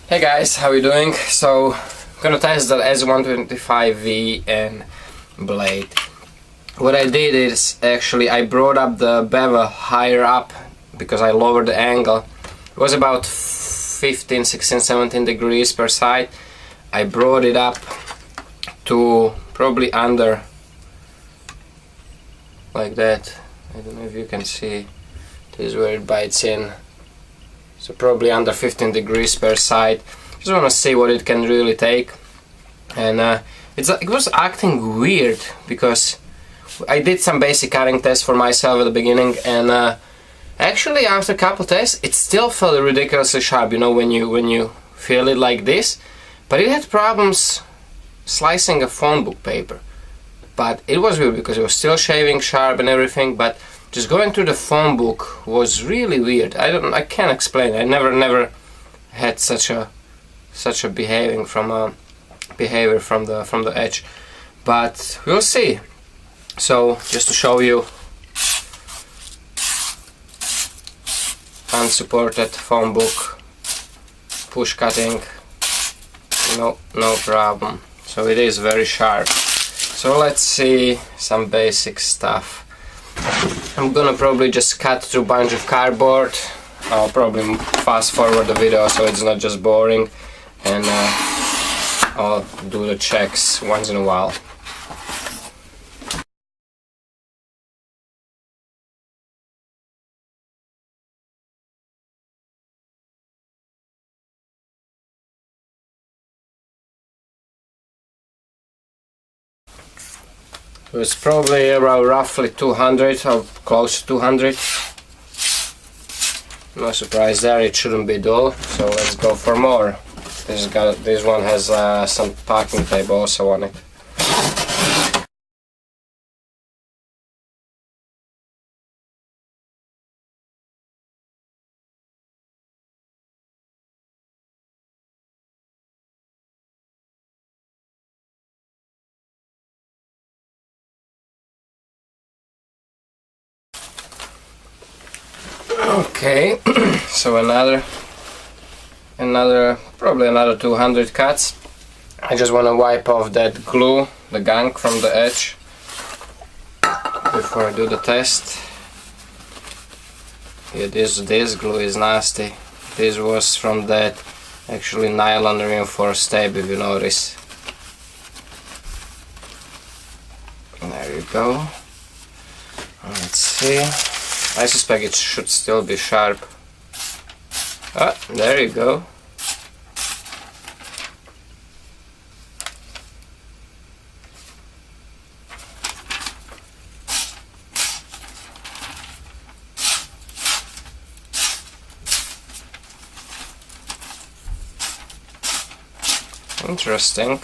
Hey guys, how you doing? So, I'm gonna test the S125VN blade. What I did is actually I brought up the bevel higher up because I lowered the angle. It was about 15, 16, 17 degrees per side. I brought it up to probably under, like that. I don't know if you can see. This is where it bites in. So probably under 15 degrees per side. Just want to see what it can really take. And it was acting weird because I did some basic cutting tests for myself at the beginning, and actually after a couple tests it still felt ridiculously sharp, you know, when you feel it like this. But it had problems slicing a phone book paper. But it was weird because it was still shaving sharp and everything, but just going through the phone book was really weird. I can't explain. I never had such a behavior from the edge. But we'll see. So just to show you, unsupported phone book, push cutting, no problem. So it is very sharp. So let's see some basic stuff. I'm gonna probably just cut through a bunch of cardboard. I'll probably fast forward the video so it's not just boring, and I'll do the checks once in a while. It's probably around roughly 200 or close to 200. No surprise there, it shouldn't be dull, so let's go for more. This one has some packing tape also on it. Okay, so probably another 200 cuts. I just want to wipe off that glue, the gunk from the edge, before I do the test. Yeah, this glue is nasty. This was from that actually nylon reinforced tape, if you notice. There you go. Let's see. I suspect it should still be sharp. Ah, there you go. Interesting.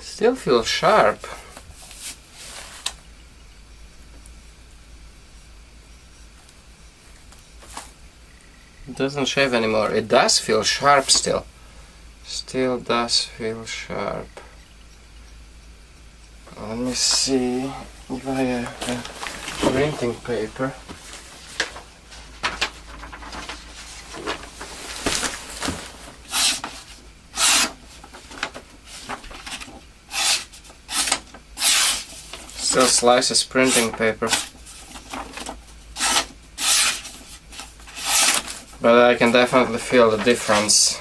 Still feels sharp. It doesn't shave anymore. It does feel sharp still. Still does feel sharp. Let me see if I have a printing paper. Still slices printing paper, but I can definitely feel the difference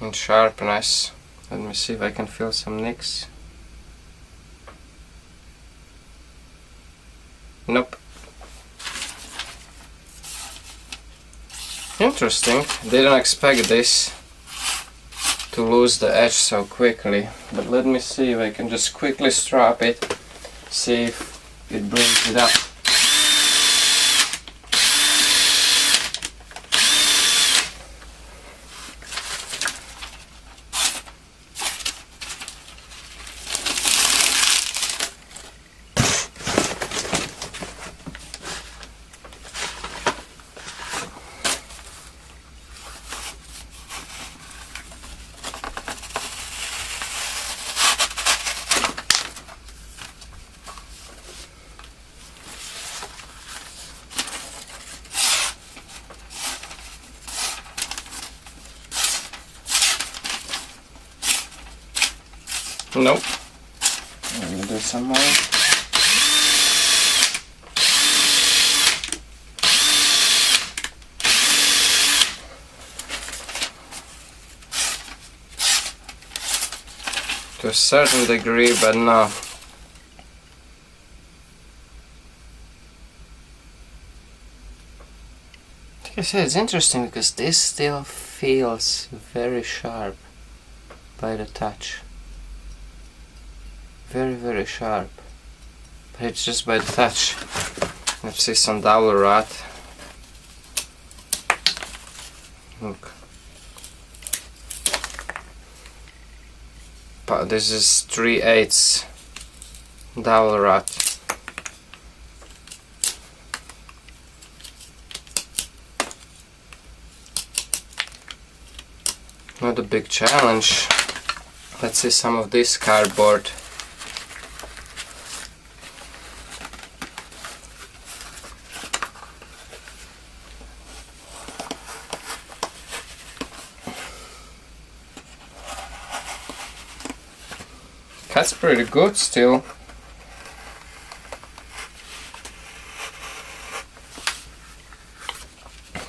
in sharpness. Let me see if I can feel some nicks. Nope. Interesting. Didn't expect this to lose the edge so quickly, but let me see if I can just quickly strap it. See if it brings it up. Nope. Let me do some more. To a certain degree, but no. Like I said, it's interesting because this still feels very sharp by the touch. Very, very sharp. But it's just by the touch. Let's see some dowel rod. Look. But this is 3/8 dowel rod. Not a big challenge. Let's see some of this cardboard. That's pretty good still.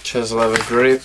Just level grip.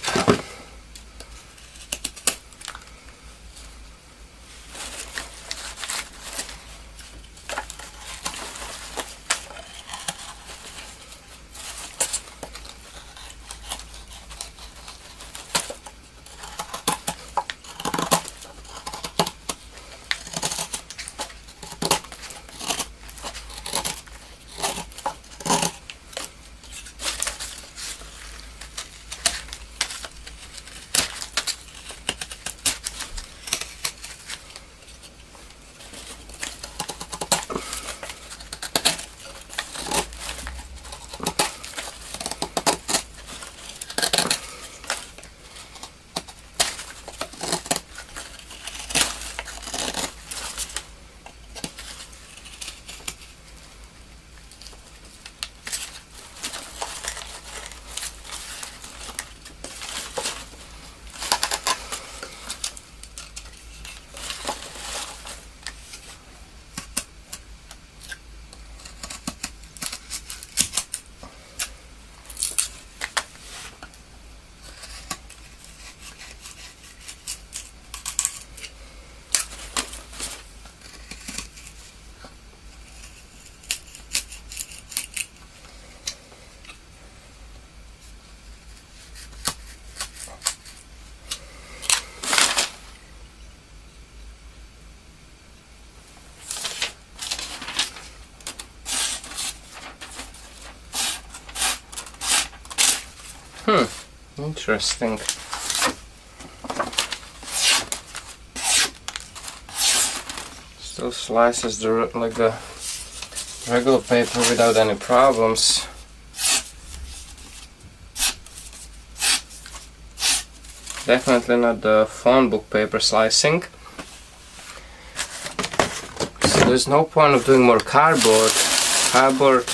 Interesting. Still slices like the regular paper without any problems. Definitely not the phone book paper slicing. So there's no point of doing more cardboard. Cardboard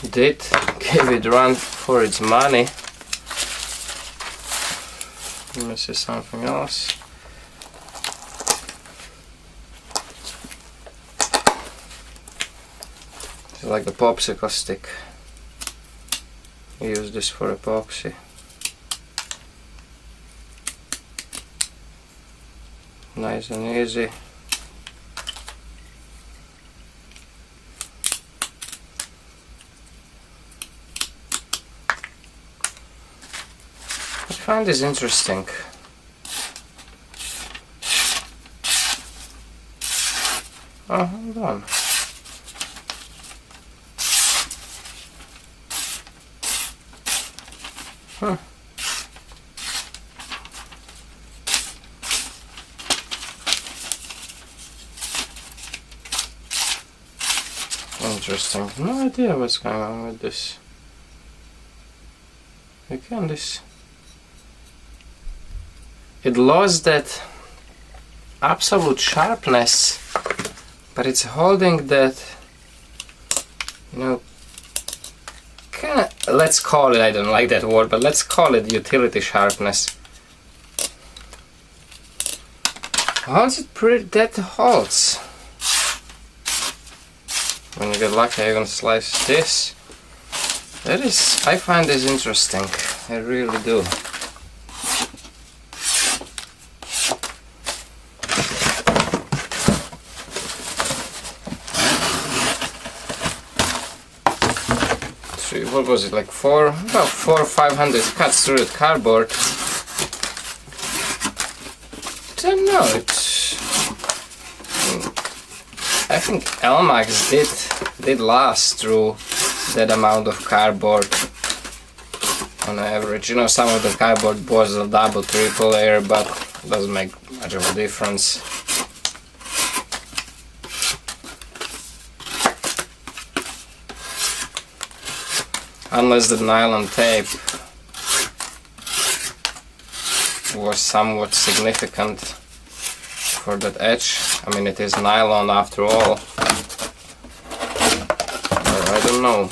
did give it run for its money. Let me see something else. It's like the popsicle stick. We use this for epoxy. Nice and easy. I find this interesting. Oh, hold on. Huh. Interesting. No idea what's going on with this. Again, this. It lost that absolute sharpness, but it's holding that, you know, kinda, let's call it, I don't like that word, but let's call it utility sharpness. Holds it pretty, that holds. when you get lucky you're gonna slice this. I find this interesting, I really do. What was it, like about 400 or 500 cuts through the cardboard. I don't know, I think Elmax did last through that amount of cardboard on average. You know, some of the cardboard was a double, triple layer, but it doesn't make much of a difference. Unless the nylon tape was somewhat significant for that edge. I mean, it is nylon after all. I don't know.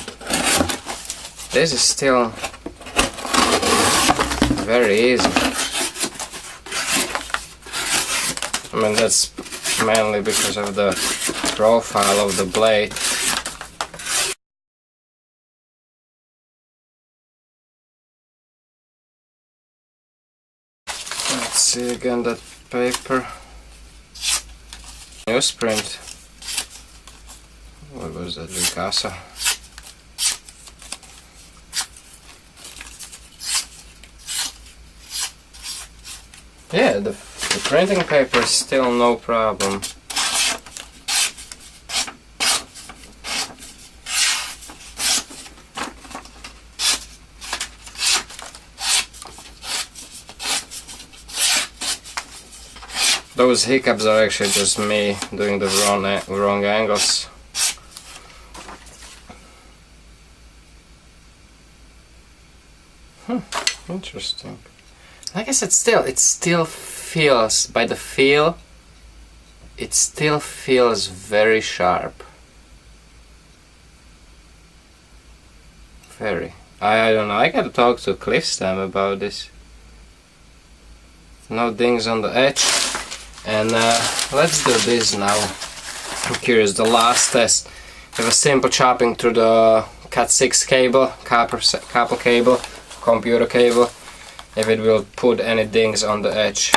This is still very easy. I mean, that's mainly because of the profile of the blade. Let's see again that paper. Newsprint. What was that? Picasso. Yeah, the printing paper is still no problem. Those hiccups are actually just me doing the wrong angles. Interesting. Like I said, it still feels, by the feel, it still feels very sharp. Very. I don't know, I gotta talk to Cliffstam about this. No dings on the edge. And let's do this now. I'm curious, the last test. We have a simple chopping through the Cat6 cable, copper cable, computer cable, if it will put any dings on the edge.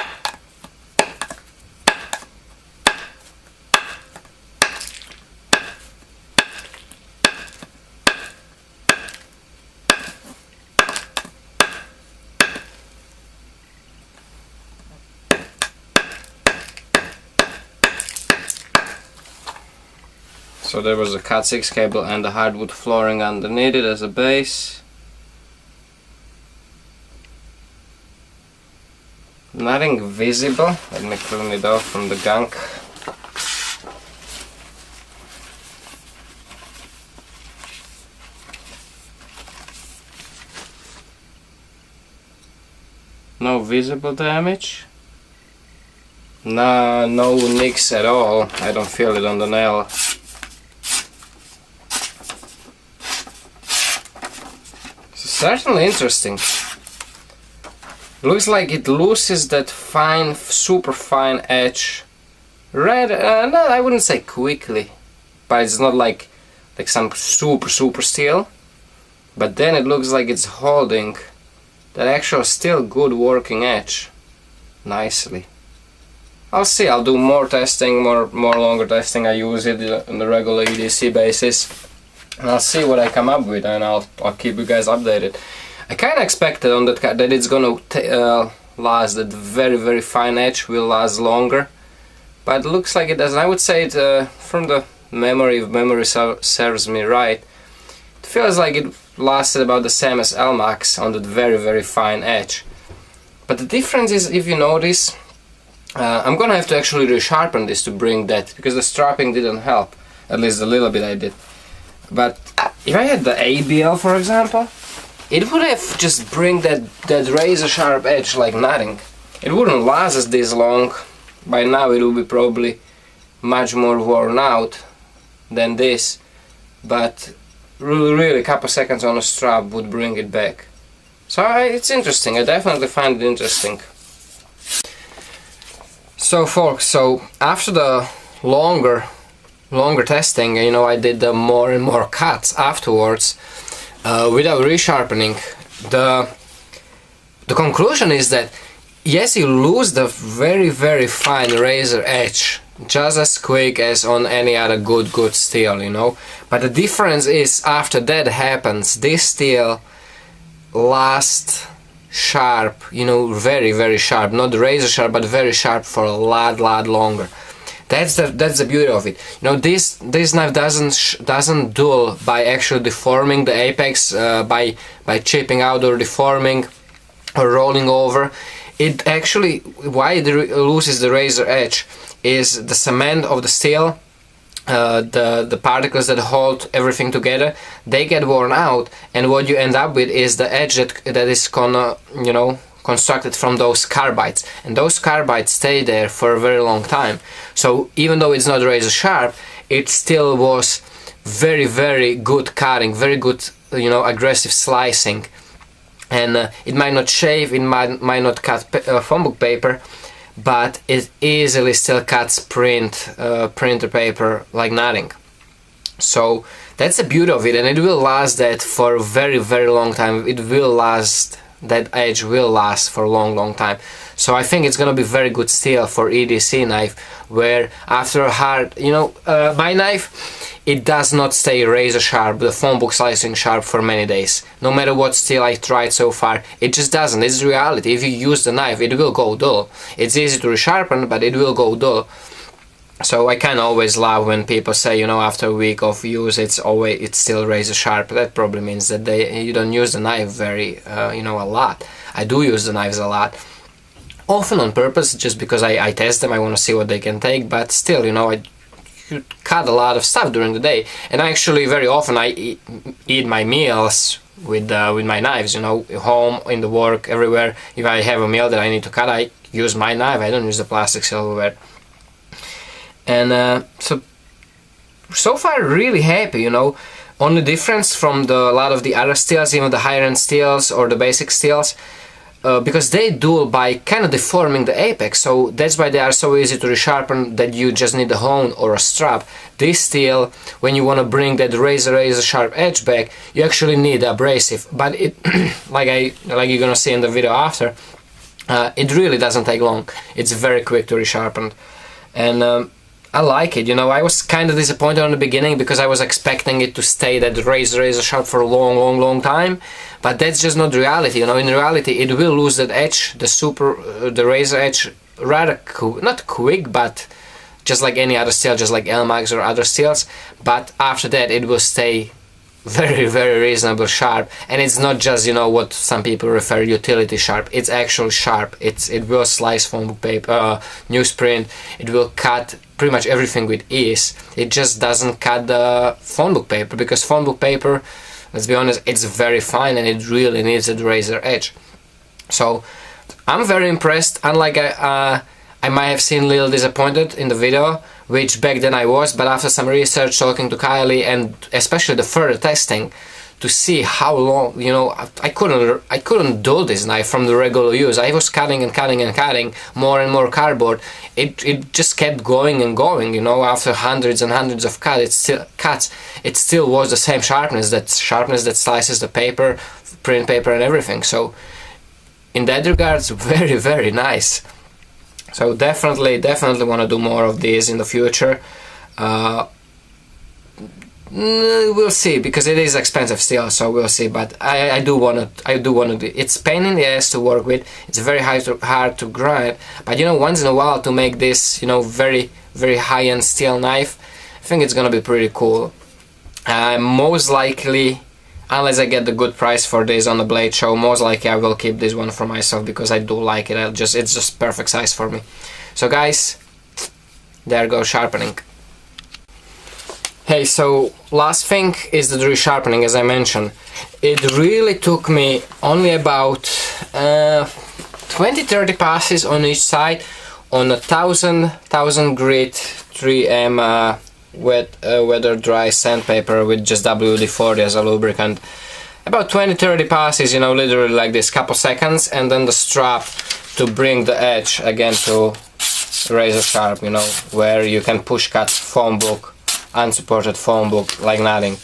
So there was a Cat6 cable and the hardwood flooring underneath it as a base. Nothing visible. Let me clean it off from the gunk. No visible damage. No nicks at all. I don't feel it on the nail. Certainly interesting. Looks like it loses that fine, super fine edge. No, I wouldn't say quickly, but it's not like some super steel. But then it looks like it's holding that actual still good working edge nicely. I'll see. I'll do more testing, more longer testing. I use it on the regular EDC basis. And I'll see what I come up with, and I'll keep you guys updated. I kind of expected on that it's gonna last, that very fine edge will last longer, but it looks like it doesn't. I would say it from the memory, if memory serves me right, it feels like it lasted about the same as Elmax on that very fine edge. But the difference is, if you notice, I'm gonna have to actually resharpen this to bring that, because the strapping didn't help, at least a little bit I did. But if I had the ABL, for example, it would have just bring that razor sharp edge like nothing. It wouldn't last us this long. By now it will be probably much more worn out than this, but really a couple seconds on a strap would bring it back. So it's interesting. I definitely find it interesting. So folks, after the longer longer testing, you know, I did more and more cuts afterwards without resharpening. The conclusion is that yes, you lose the very fine razor edge just as quick as on any other good steel, you know, but the difference is after that happens, this steel lasts sharp, you know, very sharp, not razor sharp, but very sharp for a lot longer. That's the beauty of it. You know, this knife doesn't dull by actually deforming the apex, by chipping out or deforming or rolling over. It actually, why it loses the razor edge is the cement of the steel, the particles that hold everything together, they get worn out, and what you end up with is the edge that is gonna, you know, constructed from those carbides, and those carbides stay there for a very long time. So even though it's not razor sharp, it still was very good cutting, very good, you know, aggressive slicing, and it might not shave, it might not cut phone book paper, but it easily still cuts printer paper like nothing. So that's the beauty of it, and it will last that for a very long time. It will last, that edge will last for a long time. So I think it's gonna be very good steel for EDC knife, where after a hard, you know, my knife, it does not stay razor sharp, the phone book slicing sharp for many days. No matter what steel I tried so far, it just doesn't. It's reality. If you use the knife, it will go dull. It's easy to resharpen, but it will go dull. So I kind of always love when people say, you know, after a week of use, it's still razor sharp. That probably means that you don't use the knife very, you know, a lot. I do use the knives a lot, often on purpose, just because I test them. I want to see what they can take. But still, you know, I cut a lot of stuff during the day, and actually very often I eat my meals with my knives. You know, home, in the work, everywhere. If I have a meal that I need to cut, I use my knife. I don't use the plastic silverware. And so far really happy, you know. Only difference from a lot of the other steels, even the higher end steels or the basic steels, because they dull by kind of deforming the apex, so that's why they are so easy to resharpen that you just need a hone or a strap. This steel, when you want to bring that razor sharp edge back, you actually need abrasive, but it like you're gonna see in the video after, it really doesn't take long. It's very quick to resharpen, and I like it. You know, I was kind of disappointed in the beginning because I was expecting it to stay that razor sharp for a long time, but that's just not reality. You know, in reality it will lose that edge, the razor edge, rather not quick, but just like any other steel, just like LMAX or other steels. But after that it will stay very reasonable sharp, and it's not just, you know, what some people refer utility sharp. It's actually sharp. It will slice phone book paper, newsprint. It will cut pretty much everything with ease. It just doesn't cut the phone book paper, because phone book paper, let's be honest, it's very fine and it really needs a razor edge. So I'm very impressed. Unlike I might have seemed a little disappointed in the video, which back then I was, but after some research, talking to Kylie, and especially the further testing, to see how long, you know, I couldn't dull this knife from the regular use. I was cutting and cutting more and more cardboard. It just kept going and going, you know. After hundreds and hundreds of cuts, it still was the same sharpness that slices the paper, print paper and everything. So in that regards, very nice. So definitely want to do more of these in the future. We'll see, because it is expensive still, so we'll see. But I do want to do. It's pain in the ass to work with. It's very hard to grind. But you know, once in a while to make this, you know, very high-end steel knife, I think it's gonna be pretty cool. Most likely, unless I get the good price for this on the Blade Show, most likely I will keep this one for myself, because I do like it. It's just perfect size for me. So guys, there goes sharpening. Hey, so last thing is the resharpening, as I mentioned. It really took me only about 20-30 passes on each side on a 1000 grit 3M weather dry sandpaper with just WD-40 as a lubricant. About 20-30 passes, you know, literally like this, couple seconds, and then the strap to bring the edge again to razor sharp, you know, where you can push cut phone book unsupported phone book like nothing.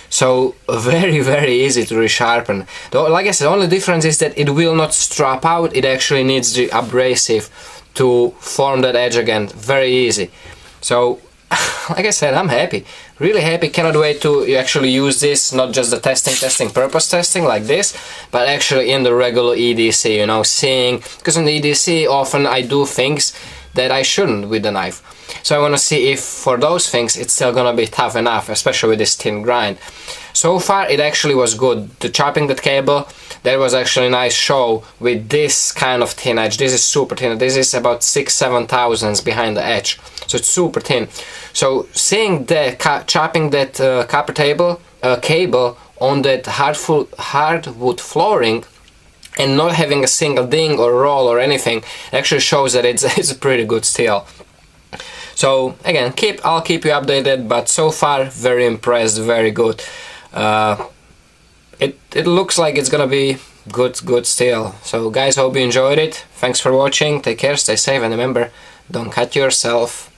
So very easy to resharpen. Though, like I said, the only difference is that it will not strap out, it actually needs the abrasive to form that edge again. Very easy. So like I said, I'm happy, really happy. Cannot wait to actually use this, not just the testing purpose testing like this, but actually in the regular EDC, you know, seeing, because in the EDC often I do things that I shouldn't with the knife. So I want to see if for those things it's still gonna be tough enough, especially with this thin grind. So far it actually was good. The chopping that cable, that was actually a nice show with this kind of thin edge. This is super thin. This is about 6-7 thousandths behind the edge, so it's super thin. So seeing the chopping that copper cable on that hardwood flooring and not having a single ding or roll or anything actually shows that it's a pretty good steel. So again, I'll keep you updated, but so far very impressed, very good. It looks like it's gonna be good steel. So guys, hope you enjoyed it. Thanks for watching, take care, stay safe, and remember, don't cut yourself.